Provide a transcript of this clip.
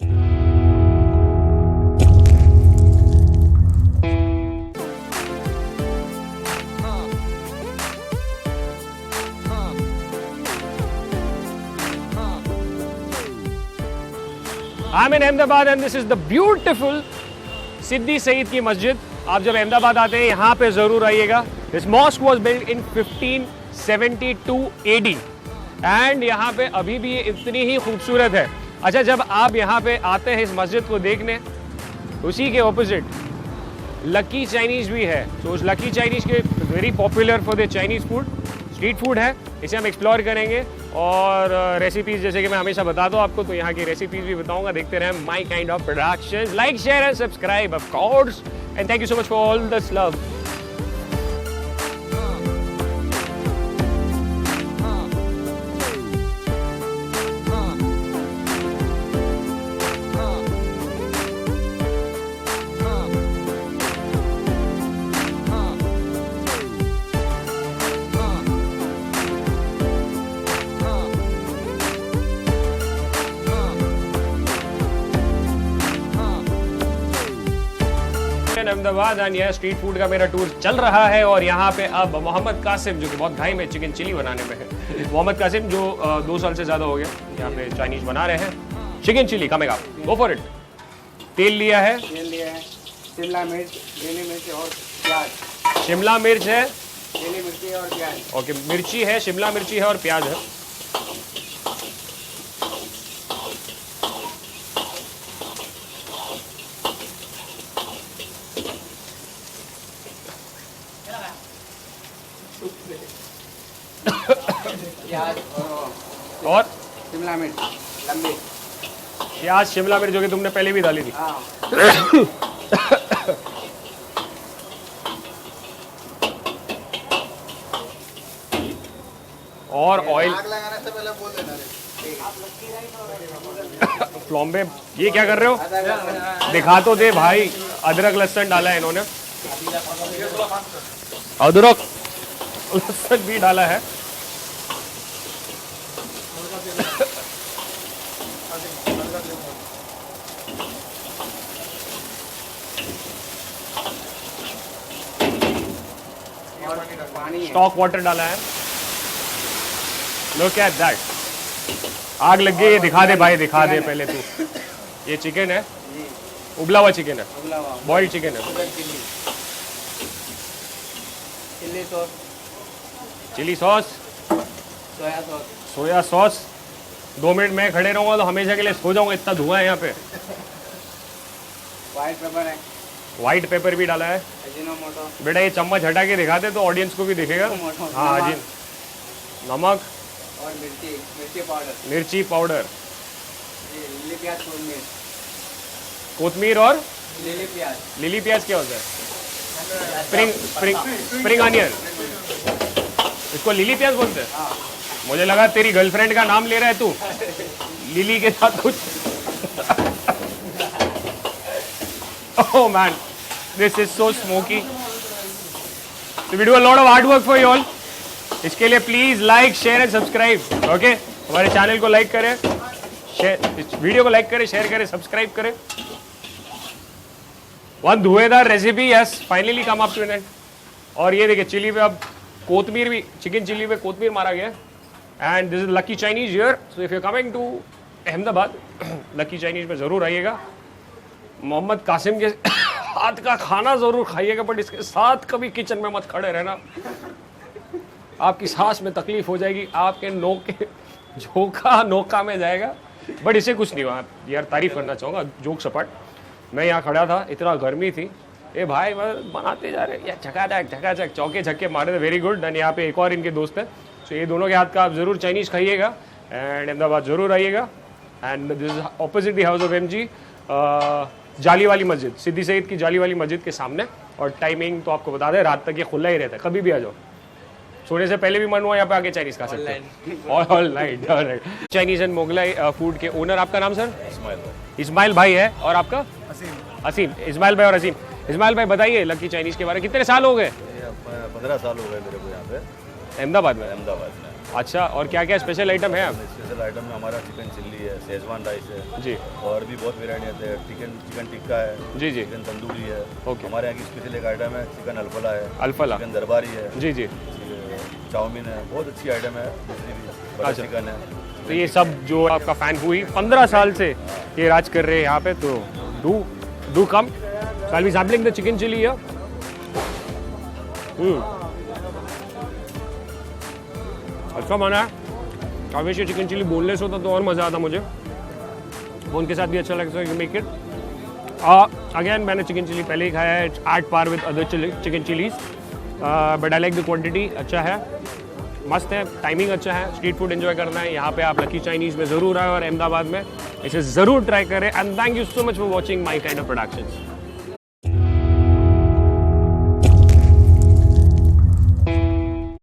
I'm in Ahmedabad and this is the beautiful सिद्दी सईद की मस्जिद। आप जब अहमदाबाद आते हैं यहाँ पे जरूर आइएगा। This mosque was built in 1572 AD and यहाँ पे अभी भी ये इतनी ही खूबसूरत है। अच्छा, जब आप यहाँ पे आते हैं इस मस्जिद को देखने, उसी के ऑपोजिट लकी चाइनीज भी है। तो उस लकी चाइनीज के very popular for the Chinese food, street food है, इसे हम एक्सप्लोर करेंगे और रेसिपीज जैसे कि मैं हमेशा बताता हूँ आपको, तो यहाँ की रेसिपीज भी बताऊंगा। देखते रहें my kind of production. Like, share and subscribe of course, and thank you so much for all this love. Ahmedabad and यह स्ट्रीट फूड का मेरा टूर चल रहा है और यहाँ पे अब मोहम्मद कासिम, जो कि बहुत घाई में चिकन चिली बनाने में है, मोहम्मद कासिम जो 2 साल से ज़्यादा हो गया यहाँ पे चाइनीज बना रहे हैं। चिकन चिली कमेगा, गो फॉर इट। तेल लिया है, शिमला मिर्च, नीली मिर्च और प्याज। शिमला मिर्च है, नीली मिर्ची और प्याज। ओके, मिर्ची है, शिमला मिर्ची है और प्याज है। प्याज और शिमला मिर्च लंबी। प्याज, शिमला मिर्च जो कि तुमने पहले भी डाली थी। हाँ। और ऑयल। आग लगाने से पहले बोल देना। फ्लॉम्बे, ये क्या कर रहे हो? दिखा तो दे भाई। अदरक लहसुन डाला है इन्होंने, अदरक लहसुन भी डाला है। स्टॉक वाटर डाला है। Look at that. आग लग गई। ये दिखा दे भाई, दिखा दे पहले तू। ये चिकन है, उबला हुआ चिकन है, बॉइल्ड चिकन है। Chilli sauce, chilli sauce, soya sauce, soya sauce. 2 minute में खड़े रहूंगा तो हमेशा के लिए सो जाऊंगा, इतना धुआं है यहाँ पे। व्हाइट पेपर है, व्हाइट पेपर भी डाला है। अजीनोमोटो। बेटा ये चम्मच हटा के दिखा दे तो ऑडियंस को भी दिखेगा। हाँ जी, नमक और मिर्ची पाउडर। मिर्ची पाउडर, लिली प्याज, कोतमीर और लिली प्याज। लिली प्याज क्या होता है? स्प्रिंग अनियन, इसको लिली प्याज बोलते हैं। हाँ। मुझे लगा तेरी गर्लफ्रेंड का नाम ले रहा है तू, लिली के साथ कुछ। Oh man, this is so smoky. We do a lot of hard work for you all. इसके लिए please like, share and subscribe. Okay, हमारे चैनल को लाइक करें, शेयर, इस वीडियो को लाइक करें, शेयर करें, सब्सक्राइब करें। वन धुएदार recipe yes finally come up to an end. और ये देखिए चिली पे अब कोतमीर भी, चिकन चिली पे कोतमीर मारा गया। And this is lucky Chinese here. So if you coming to Ahmedabad, lucky Chinese में जरूर आइएगा। मोहम्मद कासिम के हाथ का खाना जरूर खाइएगा, बट इसके साथ कभी किचन में मत खड़े रहना, आपकी सांस में तकलीफ हो जाएगी, आपके नोके झोंका नोका में जाएगा। बट इसे कुछ नहीं हुआ यार, तारीफ करना चाहूँगा जोक सपाट। मैं यहाँ खड़ा था, इतना गर्मी थी, ये भाई बनाते जा रहे यार, झकाझक चौके छक्के मारे थे, वेरी गुड। एंड यहाँ पे एक और इनके दोस्त है, तो ये दोनों के हाथ का आप जरूर चाइनीज खाइएगा एंड अहमदाबाद जरूर आइएगा। And this is opposite the house of MG, जाली वाली मस्जिद, सिद्दी सईद की जाली वाली मस्जिद के सामने। और टाइमिंग तो आपको बता दें, रात तक ये खुला ही रहता है, कभी भी आ जाओ। सोने से पहले भी मन हुआ यहाँ पे आके चाइनीज खा सकते हैं। All right. Chinese and Mughlai food के ओनर, आपका नाम सर? इस्माइल भाई है। और आपका? असीम। इस्माइल भाई और असीम। इस्माइल भाई बताइए लकी चाइनीज के बारे में, कितने साल हो गए? 15 साल हो गए मेरे को यहाँ पे अहमदाबाद में। अहमदाबाद में अच्छा, और क्या क्या स्पेशल आइटम है? स्पेशल आइटम में हमारा चिकन चिल्ली है, शेजवान राइस है जी और भी बहुत वेराइटी है। चिकन टिक्का है, जी जी। चिकन तंदूरी है। ओके। हमारे यहाँ की स्पेशल एक आइटम है चिकन अल्फला है, अल्फला। चिकन दरबारी है, जी जी। चाउमीन है, बहुत अच्छी आइटम है। दूसरी भी बटर अच्छा। चिकन है। तो ये सब जो आपका फैन हुई 15 साल से ये राज कर रहे हैं यहाँ पे, तो do come. So I'll be sampling the chicken chili here. अच्छा बना है। आई विश ये चिकन चिली बोनलेस होता तो और मज़ा आता मुझे। बोन के साथ भी अच्छा लगता है, यू मेक इट। अगेन मैंने चिकन चिली पहले ही खाया है, at par with other chicken chillies, but I like the quantity. अच्छा है, मस्त है, टाइमिंग अच्छा है। स्ट्रीट फूड एंजॉय करना है यहाँ पे आप लकी चाइनीज़ में ज़रूर आए और अहमदाबाद में इसे ज़रूर ट्राई करें। And thank you so much for watching my kind of productions.